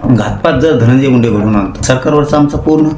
घातपात जर धनंजय मुंडे घडून आणतो, सरकारवरचा आमचा पूर्ण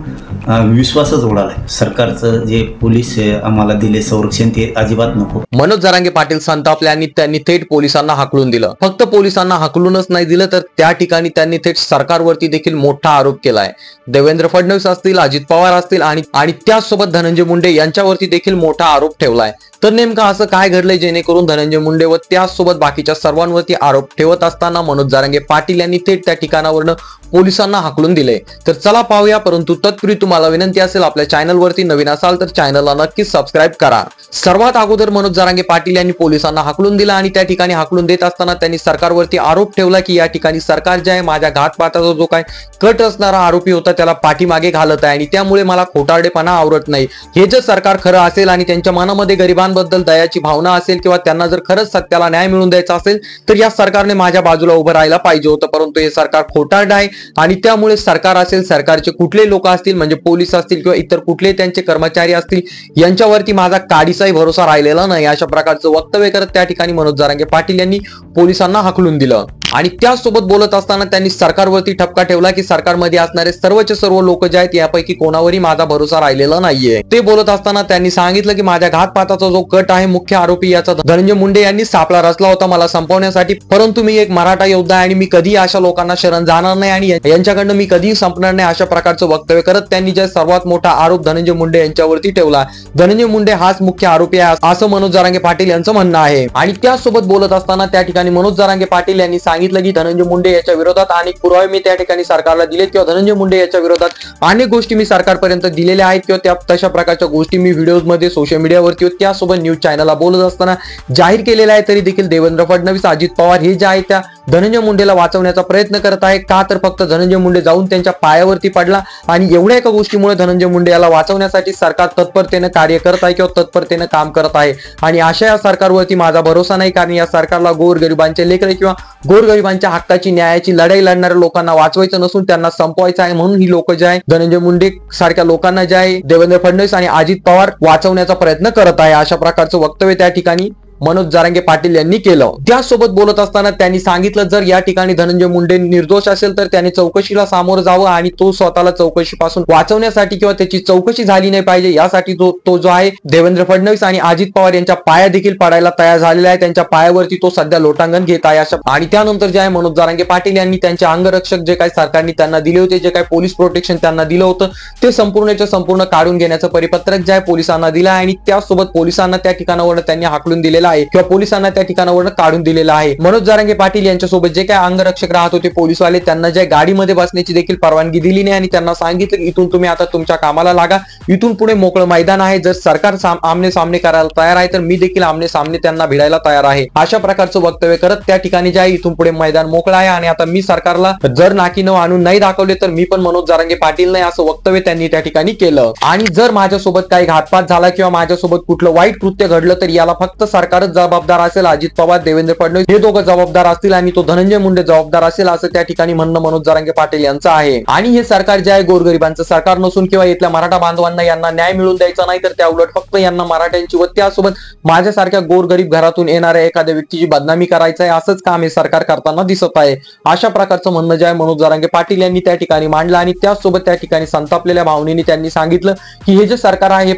विश्वासच उडालाय. सरकारचं जे पोलीस आम्हाला दिले संरक्षण ते अजिबात नको. मनोज जरांगे पाटील संतापले आणि त्यांनी थेट पोलिसांना हाकलून दिलं. फक्त पोलिसांना हाकलूनच नाही दिलं तर त्या ठिकाणी त्यांनी थेट सरकारवरती देखील मोठा आरोप केलाय. देवेंद्र फडणवीस असतील, अजित पवार असतील आणि त्याचसोबत धनंजय मुंडे यांच्यावरती देखील मोठा आरोप ठेवलाय. तर नेमकं असं काय घडलंय जेणेकरून धनंजय मुंडे व त्याचसोबत बाकीच्या सर्वांवरती आरोप ठेवत असताना मनोज जरांगे पाटील यांनी थेट त्या ठिकाणावरनं पोलिसांना हाकलून दिले. तर चला पाहूया. परंतु तत्पूर्वी तुम्हाला विनंती असेल, आपल्या चॅनलवरती नवीन असाल तर चॅनलला नक्कीच सबस्क्राईब करा. सर्वात अगोदर मनोज जरांगे पाटील यांनी पोलिसांना हाकलून दिला आणि त्या ठिकाणी हाकलून देत असताना त्यांनी सरकारवरती आरोप ठेवला की या ठिकाणी सरकार जे आहे माझ्या घातपाताचा जो काय कट असणारा आरोपी होता त्याला पाठीमागे घालत आहे आणि त्यामुळे मला खोटारडेपणा आवडत नाही. हे जर सरकार खरं असेल आणि त्यांच्या मनामध्ये गरिबांबद्दल दयाची भावना असेल किंवा त्यांना जर खरंच सत्याला न्याय मिळवून द्यायचा असेल तर या सरकारने माझ्या बाजूला उभं राहायला पाहिजे होतं. परंतु हे सरकार खोटारडे आहे आणि त्यामुळे सरकार असेल, सरकारचे कुठले लोक असतील म्हणजे पोलीस असतील किंवा इतर कुठले त्यांचे कर्मचारी असतील यांच्यावरती माझा काडीचाही भरोसा राहिलेला नाही, अशा प्रकारचं वक्तव्य करत त्या ठिकाणी मनोज जरांगे पाटील यांनी पोलिसांना हाकलून दिलं. आणि त्याचसोबत बोलत असताना त्यांनी सरकारवरती ठपका ठेवला की सरकारमध्ये असणारे सर्वचे सर्व लोक जे आहेत यापैकी कोणावरही माझा भरोसा राहिलेला नाहीये. ते बोलत असताना त्यांनी सांगितलं की माझ्या घातपाताचा जो कट आहे मुख्य आरोपी याचा धनंजय मुंडे यांनी सापळा रचला होता मला संपवण्यासाठी. परंतु मी एक मराठा योद्धा आहे आणि मी कधी अशा लोकांना शरण जाणार नाही आणि यांच्याकडनं मी कधीही संपणार नाही, अशा प्रकारचं वक्तव्य करत त्यांनी जे सर्वात मोठा आरोप धनंजय मुंडे यांच्यावरती ठेवला. धनंजय मुंडे हाच मुख्य आरोपी आहे असं मनोज जरांगे पाटील यांचं म्हणणं आहे. आणि त्याचसोबत बोलत असताना त्या ठिकाणी मनोज जरांगे पाटील यांनी सांगितलं की धनंजय मुंडे याच्या विरोधात अनेक पुरावे मी त्या ठिकाणी सरकारला दिलेत किंवा धनंजय मुंडे याच्या विरोधात अनेक गोष्टी मी सरकारपर्यंत दिलेल्या आहेत किंवा त्या तशा प्रकारच्या गोष्टी मी व्हिडिओज मध्ये सोशल मीडियावरती त्यासोबत न्यूज चॅनलला बोलत असताना जाहीर केलेला आहे. तरी देखील देवेंद्र फडणवीस, अजित पवार हे जे आहेत त्या धनंजय मुंडेला वाचवण्याचा प्रयत्न करत आहे. का तर फक्त धनंजय मुंडे जाऊन त्यांच्या पायावरती पडला आणि एवढ्या एका गोष्टीमुळे धनंजय मुंडे याला वाचवण्यासाठी सरकार तत्परतेने कार्य करत आहे किंवा तत्परतेने काम करत आहे. आणि अशा या सरकारवरती माझा भरोसा नाही, कारण या सरकारला गोरगरिबांचे लेकरे किंवा गोरगरिबांच्या हक्काची न्यायाची लढाई लढणाऱ्या लोकांना वाचवायचं नसून त्यांना संपवायचं आहे. म्हणून ही लोक जे आहे धनंजय मुंडे सारख्या लोकांना जे आहे देवेंद्र फडणवीस आणि अजित पवार वाचवण्याचा प्रयत्न करत आहे, अशा प्रकारचं वक्तव्य त्या ठिकाणी मनोज जरांगे पाटील यांनी केलं. त्यासोबत बोलत असताना त्यांनी सांगितलं जर या ठिकाणी धनंजय मुंडे निर्दोष असेल तर त्याने चौकशीला सामोरं जावं आणि तो स्वतःला चौकशीपासून वाचवण्यासाठी किंवा त्याची चौकशी झाली नाही पाहिजे यासाठी तो जो आहे देवेंद्र फडणवीस आणि अजित पवार यांच्या पाया देखील पडायला तयार झालेला आहे. त्यांच्या पायावरती तो सध्या लोटांगण घेत आहे. अशा आणि त्यानंतर जे आहे मनोज जरांगे पाटील यांनी त्यांचे अंगरक्षक जे काही सरकारने त्यांना दिले होते, जे काही पोलीस प्रोटेक्शन त्यांना दिलं होतं ते संपूर्णच्या संपूर्ण काढून घेण्याचं परिपत्रक जे आहे पोलिसांना दिलं आहे आणि त्यासोबत पोलिसांना त्या ठिकाणावर त्यांनी हाकलून दिलेला किंवा पोलिसांना त्या ठिकाणावर काढून दिलेला आहे. मनोज जरांगे पाटील यांच्यासोबत जे काही अंगरक्षक राहत होते पोलीसवाले त्यांना जे गाडीमध्ये बसण्याची देखील परवानगी दिली नाही आणि त्यांना सांगितलं की इथून तुम्ही आता तुमच्या कामाला लागा, इथून पुढे मोकळं मैदान आहे. जर सरकार आमने सामने करायला तयार आहे तर मी देखील आमने सामने त्यांना भिडायला तयार आहे, अशा प्रकारचं वक्तव्य करत त्या ठिकाणी जे आहे इथून पुढे मैदान मोकळं आहे आणि आता मी सरकारला जर नाकीनं आणून नाही दाखवले तर मी पण मनोज जरांगे पाटील नाही, असं वक्तव्य त्यांनी त्या ठिकाणी केलं. आणि जर माझ्यासोबत काही घातपात झाला किंवा माझ्यासोबत कुठलं वाईट कृत्य घडलं तर याला फक्त सरकार जबाबदार असेल, अजित पवार, देवेंद्र फडणवीस हे दोघं जबाबदार असतील आणि तो धनंजय मुंडे जबाबदार असेल, असं त्या ठिकाणी म्हणणं मनोज जरांगे पाटील यांचं आहे. आणि हे सरकार जे आहे गोरगरिबांचं सरकार नसून किंवा इथल्या मराठा बांधवांना यांना न्याय मिळवून द्यायचा नाही तर त्या उलट फक्त यांना मराठ्यांची व त्यासोबत माझ्यासारख्या गोरगरीब घरातून येणाऱ्या एखाद्या व्यक्तीची बदनामी करायचं आहे, असंच काम हे सरकार करताना दिसत आहे, अशा प्रकारचं म्हणणं जे आहे मनोज जरांगे पाटील यांनी त्या ठिकाणी मांडलं. आणि त्याचसोबत त्या ठिकाणी संतापलेल्या भावनेने त्यांनी सांगितलं की हे जे सरकार आहे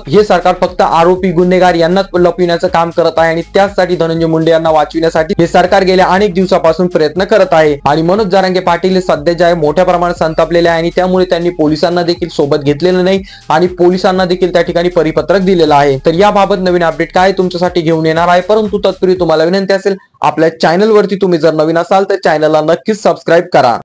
हे सरकार फक्त आरोपी गुन्हेगार यांनाच लपविण्याचं काम करत आहे आणि त्याचसाठी धनंजय मुंडे यांना वाचविण्यासाठी हे सरकार गेल्या अनेक दिवसापासून प्रयत्न करत आहे. आणि मनोज जरांगे पाटील सध्या जे आहे मोठ्या प्रमाणात संतापलेले आहे आणि त्यामुळे त्यांनी पोलिसांना देखील सोबत घेतलेलं नाही आणि पोलिसांना देखील त्या ठिकाणी परिपत्रक दिलेलं आहे. तर याबाबत नवीन अपडेट काय तुमच्यासाठी घेऊन येणार आहे. परंतु तत्पूर्वी तुम्हाला विनंती असेल, आपल्या चॅनलवरती तुम्ही जर नवीन असाल तर चॅनलला नक्कीच सबस्क्राईब करा.